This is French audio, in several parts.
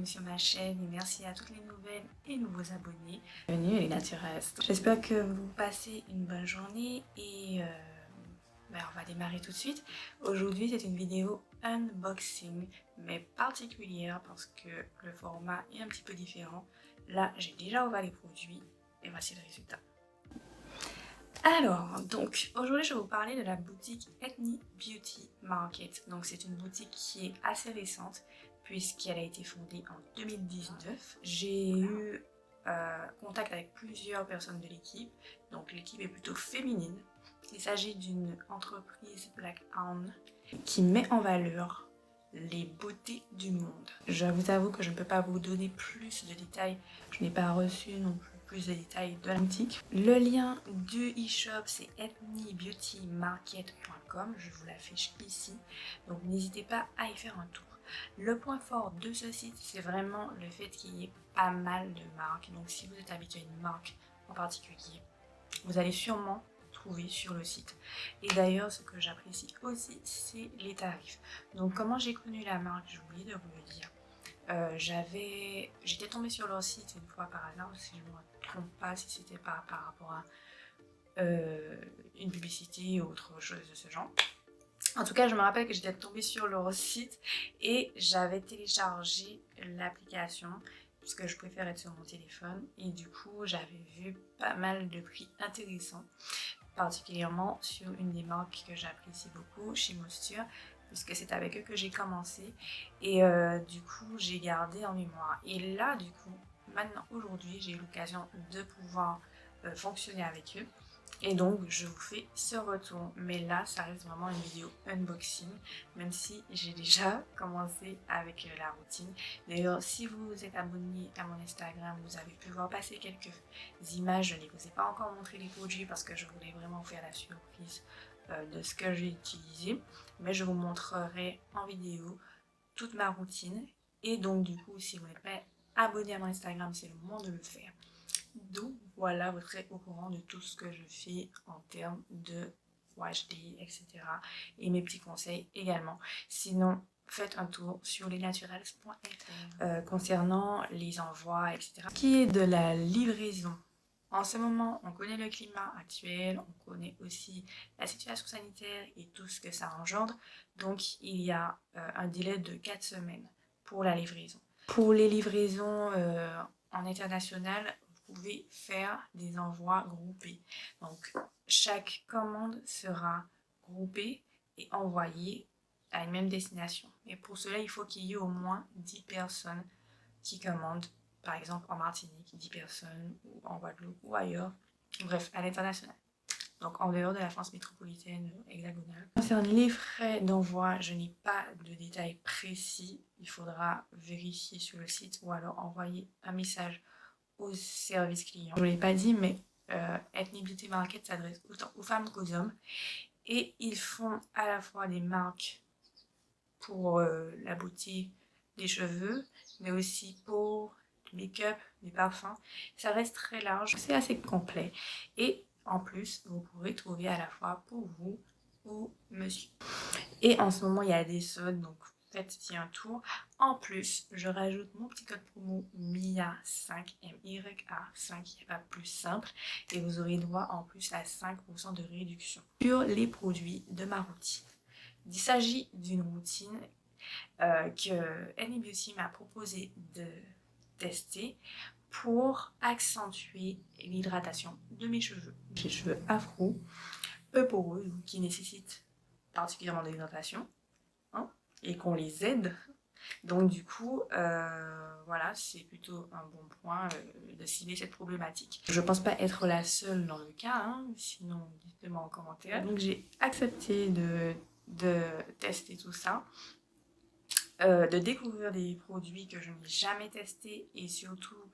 bienvenue sur ma chaîne et merci à toutes les nouvelles et nouveaux abonnés. Bienvenue les naturistes. J'espère que vous passez une bonne journée et on va démarrer tout de suite. Aujourd'hui c'est une vidéo unboxing mais particulière parce que le format est un petit peu différent. Là j'ai déjà ouvert les produits et voici le résultat. Alors, donc, aujourd'hui, je vais vous parler de la boutique Ethnie Beauty Market. Donc, c'est une boutique qui est assez récente puisqu'elle a été fondée en 2019. J'ai eu contact avec plusieurs personnes de l'équipe. Donc, l'équipe est plutôt féminine. Il s'agit d'une entreprise Black-owned qui met en valeur les beautés du monde. Je vous avoue que je ne peux pas vous donner plus de détails. Je n'ai pas reçu non plus de détails de la boutique. Le lien du e-shop c'est ethniebeautymarket.com. Je vous l'affiche ici. Donc n'hésitez pas à y faire un tour. Le point fort de ce site, c'est vraiment le fait qu'il y ait pas mal de marques. Donc si vous êtes habitué à une marque en particulier, vous allez sûrement trouver sur le site. Et d'ailleurs, ce que j'apprécie aussi, c'est les tarifs. Donc comment j'ai connu la marque, j'ai oublié de vous le dire. J'étais tombée sur leur site une fois par hasard, si je ne me trompe pas, si c'était par rapport à une publicité ou autre chose de ce genre. En tout cas, je me rappelle que j'étais tombée sur leur site et j'avais téléchargé l'application parce que je préfère être sur mon téléphone et du coup, j'avais vu pas mal de prix intéressants, particulièrement sur une des marques que j'apprécie beaucoup, chez Mosture, puisque c'est avec eux que j'ai commencé et du coup j'ai gardé en mémoire. Et là du coup, maintenant aujourd'hui, j'ai eu l'occasion de pouvoir fonctionner avec eux et donc je vous fais ce retour. Mais là ça reste vraiment une vidéo unboxing, même si j'ai déjà commencé avec la routine. D'ailleurs, si vous êtes abonné à mon Instagram, vous avez pu voir passer quelques images. Je ne vous ai pas encore montré les produits parce que je voulais vraiment vous faire la surprise de ce que j'ai utilisé, mais je vous montrerai en vidéo toute ma routine. Et donc du coup, si vous n'êtes pas abonné à mon Instagram, c'est le moment de le faire. Donc voilà, vous serez au courant de tout ce que je fais en termes de wash day, etc. et mes petits conseils également. Sinon, faites un tour sur lesnaturels.fr concernant les envois, etc. Ce qui est de la livraison, en ce moment, on connaît le climat actuel, on connaît aussi la situation sanitaire et tout ce que ça engendre. Donc, il y a un délai de 4 semaines pour la livraison. Pour les livraisons en international, vous pouvez faire des envois groupés. Donc, chaque commande sera groupée et envoyée à une même destination. Et pour cela, il faut qu'il y ait au moins 10 personnes qui commandent. Par exemple en Martinique, 10 personnes, ou en Guadeloupe, ou ailleurs, bref, à l'international. Donc en dehors de la France métropolitaine hexagonale. Concernant les frais d'envoi, je n'ai pas de détails précis. Il faudra vérifier sur le site ou alors envoyer un message au service client. Je ne l'ai pas dit, mais Ethnie Beauty Market s'adresse autant aux femmes qu'aux hommes. Et ils font à la fois des marques pour la beauté des cheveux, mais aussi pour make-up, des parfums. Ça reste très large, c'est assez complet. Et en plus, vous pourrez trouver à la fois pour vous ou monsieur. Et en ce moment, il y a des soldes, donc faites-y un tour. En plus, je rajoute mon petit code promo MIA5, MYA5, il n'y a pas plus simple. Et vous aurez droit en plus à 5% de réduction sur les produits de ma routine. Il s'agit d'une routine que Ethnie Beauty m'a proposé de tester pour accentuer l'hydratation de mes cheveux. J'ai les cheveux afro, peu poreux, qui nécessitent particulièrement de l'hydratation hein, et qu'on les aide. Donc du coup, voilà, c'est plutôt un bon point de cibler cette problématique. Je pense pas être la seule dans le cas, hein, sinon dites-le-moi en commentaire. Donc j'ai accepté de tester tout ça. De découvrir des produits que je n'ai jamais testés et surtout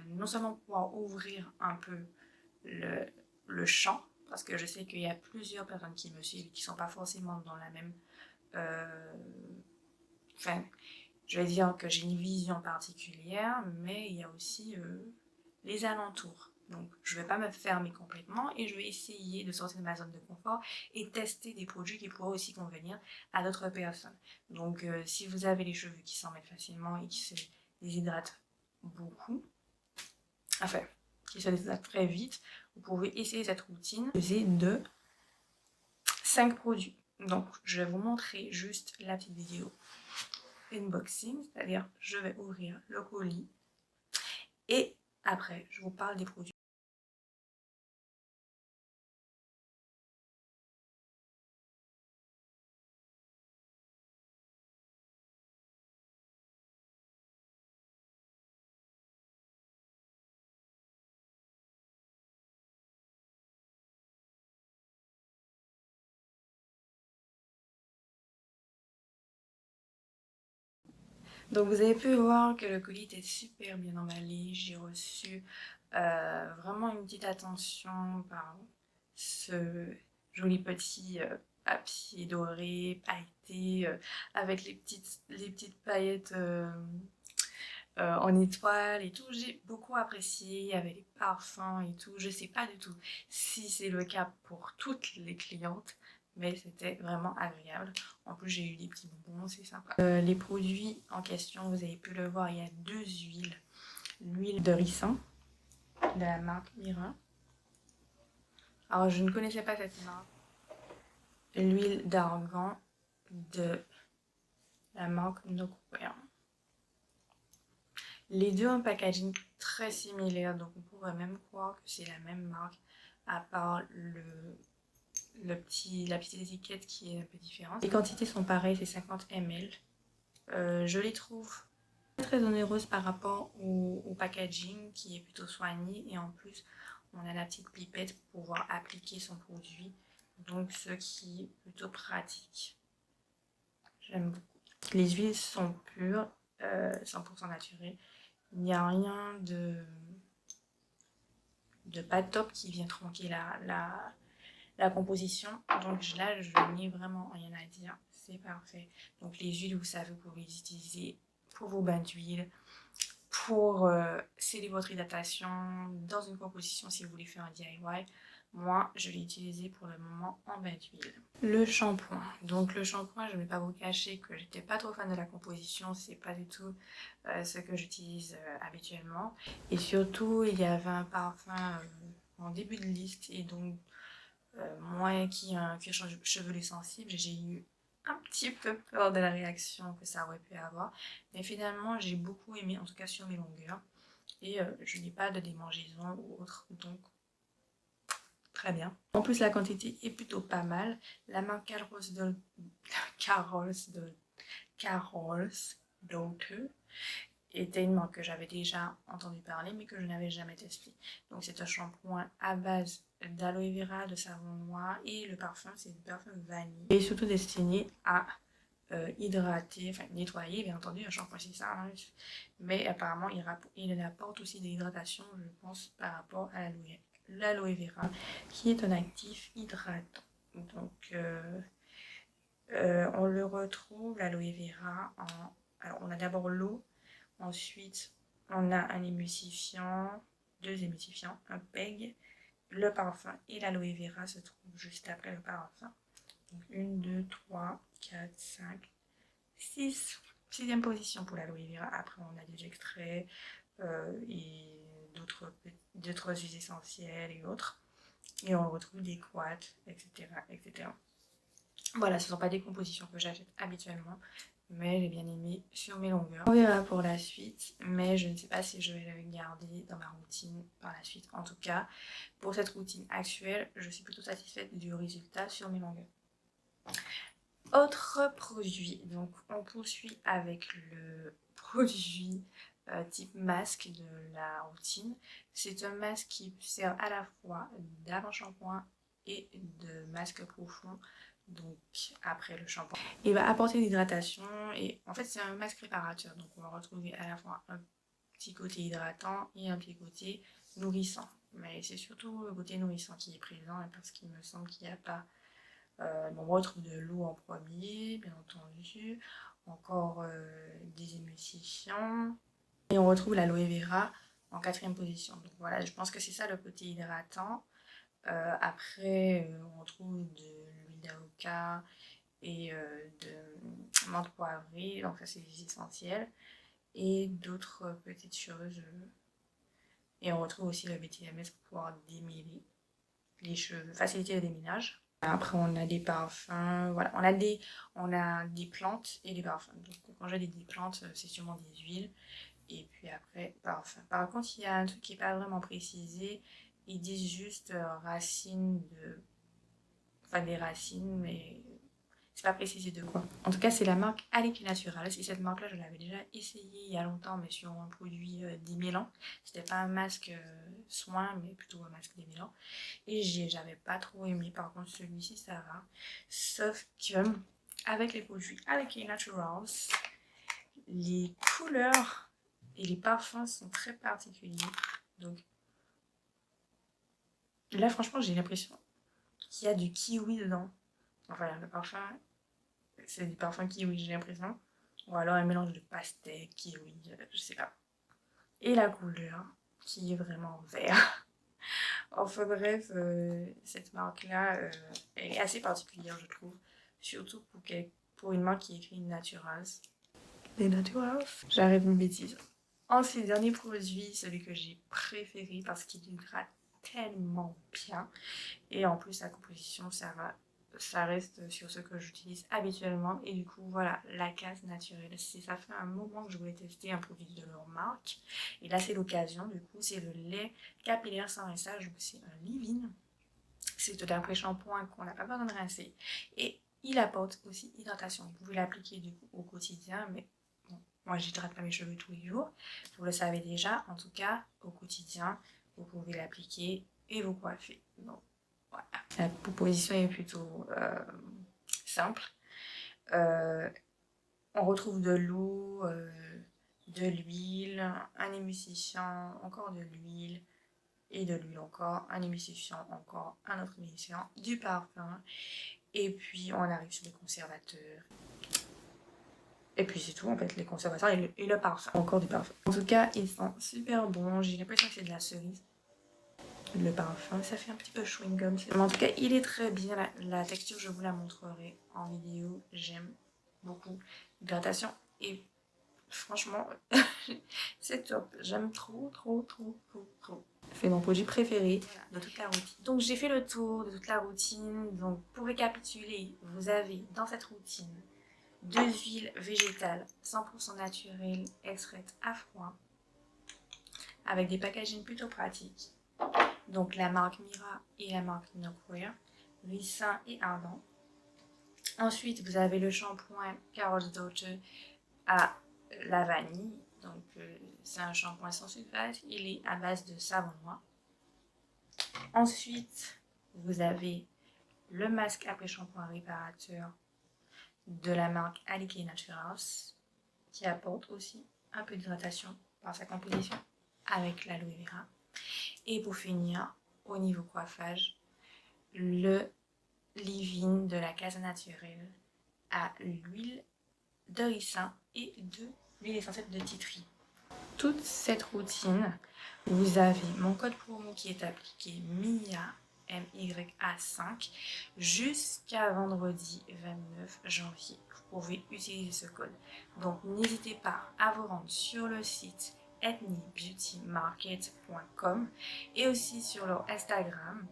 non seulement pouvoir ouvrir un peu le champ parce que je sais qu'il y a plusieurs personnes qui me suivent et qui ne sont pas forcément dans la même enfin je vais dire que j'ai une vision particulière mais il y a aussi les alentours Donc je ne vais pas me fermer complètement et je vais essayer de sortir de ma zone de confort et tester des produits qui pourraient aussi convenir à d'autres personnes. Donc si vous avez les cheveux qui s'en mettent facilement et qui se déshydratent beaucoup, enfin qui se déshydratent très vite, vous pouvez essayer cette routine de 5 produits. Donc je vais vous montrer juste la petite vidéo unboxing, c'est-à-dire je vais ouvrir le colis et après je vous parle des produits. Donc vous avez pu voir que le colis était super bien emballé. J'ai reçu vraiment une petite attention par ce joli petit papier doré, pailleté, avec les petites paillettes en étoile et tout. J'ai beaucoup apprécié, il y avait les parfums et tout. Je sais pas du tout si c'est le cas pour toutes les clientes, mais c'était vraiment agréable. En plus, j'ai eu des petits bonbons, c'est sympa. Les produits en question, vous avez pu le voir, il y a 2 huiles. L'huile de ricin de la marque Mira. Alors, je ne connaissais pas cette marque. L'huile d'argan de la marque Nocquair. Les deux ont un packaging très similaire, donc on pourrait même croire que c'est la même marque, à part la petite étiquette qui est un peu différente. Les quantités sont pareilles, c'est 50 ml. Je les trouve très onéreuses par rapport au packaging qui est plutôt soigné, et en plus on a la petite pipette pour pouvoir appliquer son produit, donc ce qui est plutôt pratique. J'aime beaucoup. Les huiles sont pures, 100% naturelles. Il n'y a rien de pas top qui vient tronquer la composition. Donc là, je n'ai vraiment rien à dire. C'est parfait. Donc les huiles, vous savez, vous pouvez les utiliser pour vos bains d'huile, pour sceller votre hydratation dans une composition si vous voulez faire un DIY. Moi, je l'ai utilisé pour le moment en bain d'huile. Le shampoing. Donc le shampoing, je ne vais pas vous cacher que j'étais pas trop fan de la composition. C'est pas du tout ce que j'utilise habituellement. Et surtout, il y avait un parfum en début de liste. Et donc, moi qui ai un cuir chevelu sensible, j'ai eu un petit peu peur de la réaction que ça aurait pu avoir. Mais finalement, j'ai beaucoup aimé, en tout cas sur mes longueurs. Et je n'ai pas de démangeaison ou autre. Donc, très bien. En plus, la quantité est plutôt pas mal. La marque Carol's Daughter était une marque que j'avais déjà entendu parler, mais que je n'avais jamais testé. Donc c'est un shampoing à base d'aloe vera, de savon noir, et le parfum, c'est du parfum vanille. Et surtout destiné à hydrater, enfin nettoyer, bien entendu, un shampoing c'est ça, hein, mais apparemment il apporte aussi de l'hydratation, je pense, par rapport à l'aloe vera, qui est un actif hydratant. Donc on le retrouve, l'aloe vera, alors on a d'abord l'eau. Ensuite, on a un émulsifiant, 2 émulsifiants, un PEG, le parfum et l'aloe vera se trouve juste après le parfum. Donc 1, 2, 3, 4, 5, 6. 6e position pour l'aloe vera. Après, on a des extraits et d'autres huiles essentielles et autres. Et on retrouve des couates, etc., etc. Voilà, ce ne sont pas des compositions que j'achète habituellement, mais j'ai bien aimé sur mes longueurs. On verra pour la suite, mais je ne sais pas si je vais le garder dans ma routine par la suite. En tout cas, pour cette routine actuelle, je suis plutôt satisfaite du résultat sur mes longueurs. Autre produit, donc on poursuit avec le produit type masque de la routine. C'est un masque qui sert à la fois d'avant-shampoing et de masque profond. Donc après le shampoing, il va apporter l'hydratation, et en fait c'est un masque préparateur, donc on va retrouver à la fois un petit côté hydratant et un petit côté nourrissant, mais c'est surtout le côté nourrissant qui est présent, parce qu'il me semble qu'il n'y a pas on retrouve de l'eau en premier, bien entendu, encore des émulsifiants, et on retrouve l'aloe vera en 4e position. Donc voilà, je pense que c'est ça le côté hydratant. Après, on retrouve de l'huile d'avocat et de menthe poivrée, donc ça c'est des essentiels. Et d'autres petites choses. Et on retrouve aussi le BTMS pour pouvoir démêler les cheveux, faciliter le démêlage. Après, on a des parfums, voilà, on a des plantes et des parfums. Donc, quand j'ai des plantes, c'est sûrement des huiles. Et puis après, parfum. Par contre, il y a un truc qui n'est pas vraiment précisé. Ils disent juste racines de. Enfin, des racines, mais c'est pas précisé de quoi. En tout cas, c'est la marque Alec Naturals. Et cette marque-là, je l'avais déjà essayée il y a longtemps, mais sur un produit démêlant. C'était pas un masque soin, mais plutôt un masque démêlant. Et j'avais pas trop aimé. Par contre, celui-ci, ça va. Sauf que, avec les produits Alec Naturals, les couleurs et les parfums sont très particuliers. Donc, là, franchement, j'ai l'impression qu'il y a du kiwi dedans. Enfin, le parfum, c'est du parfum kiwi, j'ai l'impression. Ou alors un mélange de pastèque, kiwi, je sais pas. Et la couleur, qui est vraiment vert. Enfin bref, cette marque-là, elle est assez particulière, je trouve. Surtout pour une marque qui écrit Naturals. Les Naturals. J'arrête une bêtise. Ensuite, dernier produit, celui que j'ai préféré parce qu'il hydrate tellement bien. Et en plus, la composition, ça reste sur ce que j'utilise habituellement. Et du coup, voilà, la case naturelle. Ça fait un moment que je voulais tester un produit de leur marque. Et là, c'est l'occasion. Du coup, c'est le lait capillaire sans rinçage. Donc, c'est un leave-in. C'est tout un pré-shampoing qu'on n'a pas besoin de rincer. Et il apporte aussi hydratation. Vous pouvez l'appliquer du coup au quotidien, mais bon, moi, j'hydrate pas mes cheveux tous les jours. Vous le savez déjà. En tout cas, au quotidien, vous pouvez l'appliquer et vous coiffer. Donc, voilà. La proposition est plutôt simple. On retrouve de l'eau, de l'huile, un émulsifiant, encore de l'huile et de l'huile encore, un émulsifiant encore, un autre émulsifiant, du parfum. Et puis on arrive sur les conservateurs. Et puis c'est tout en fait, les conservateurs et le parfum. Encore du parfum. En tout cas, ils sont super bons. J'ai l'impression que c'est de la cerise. Le parfum, ça fait un petit peu chewing-gum. Mais en tout cas, il est très bien. La texture, je vous la montrerai en vidéo. J'aime beaucoup l'hydratation. Et franchement, c'est top. J'aime trop. C'est mon produit préféré de toute la routine. Donc j'ai fait le tour de toute la routine. Donc pour récapituler, vous avez dans cette routine 2 huiles végétales 100% naturelles extraites à froid avec des packaging plutôt pratiques. Donc la marque Mira et la marque Nokware, ricin et ardent. Ensuite, vous avez le shampoing Carol's Daughter à la vanille. Donc c'est un shampoing sans sulfate, il est à base de savon noir. Ensuite, vous avez le masque après shampoing réparateur de la marque Alec Naturals qui apporte aussi un peu d'hydratation par sa composition avec l'aloe vera. Et pour finir, au niveau coiffage, le leave-in de la Casa Naturelle à l'huile de ricin et de l'huile essentielle de titri. Toute cette routine, vous avez mon code promo qui est appliqué MIA, MYA5 jusqu'à vendredi 29 janvier. Vous pouvez utiliser ce code. Donc n'hésitez pas à vous rendre sur le site ethnibeautymarket.com et aussi sur leur Instagram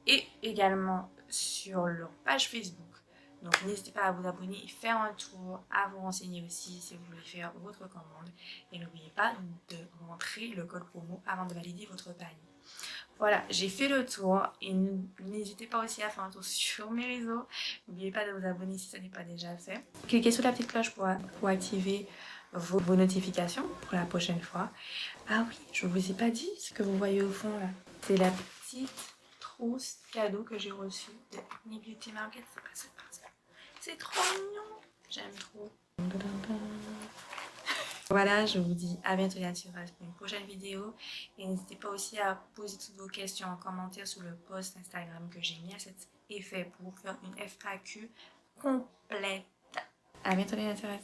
et également sur leur page Facebook. Donc n'hésitez pas à vous abonner et faire un tour, à vous renseigner aussi si vous voulez faire votre commande. Et n'oubliez pas de rentrer le code promo avant de valider votre panier. Voilà, j'ai fait le tour et n'hésitez pas aussi à faire un tour sur mes réseaux. N'oubliez pas de vous abonner si ce n'est pas déjà fait. Cliquez sur la petite cloche pour activer vos notifications pour la prochaine fois. Ah oui, je vous ai pas dit ce que vous voyez au fond là. C'est la petite trousse cadeau que j'ai reçue de Ethnic Beauty Market. C'est trop mignon. J'aime trop. Voilà, je vous dis à bientôt les naturels pour une prochaine vidéo. Et n'hésitez pas aussi à poser toutes vos questions en commentaire sous le post Instagram que j'ai mis à cet effet pour faire une FAQ complète. À bientôt les naturels.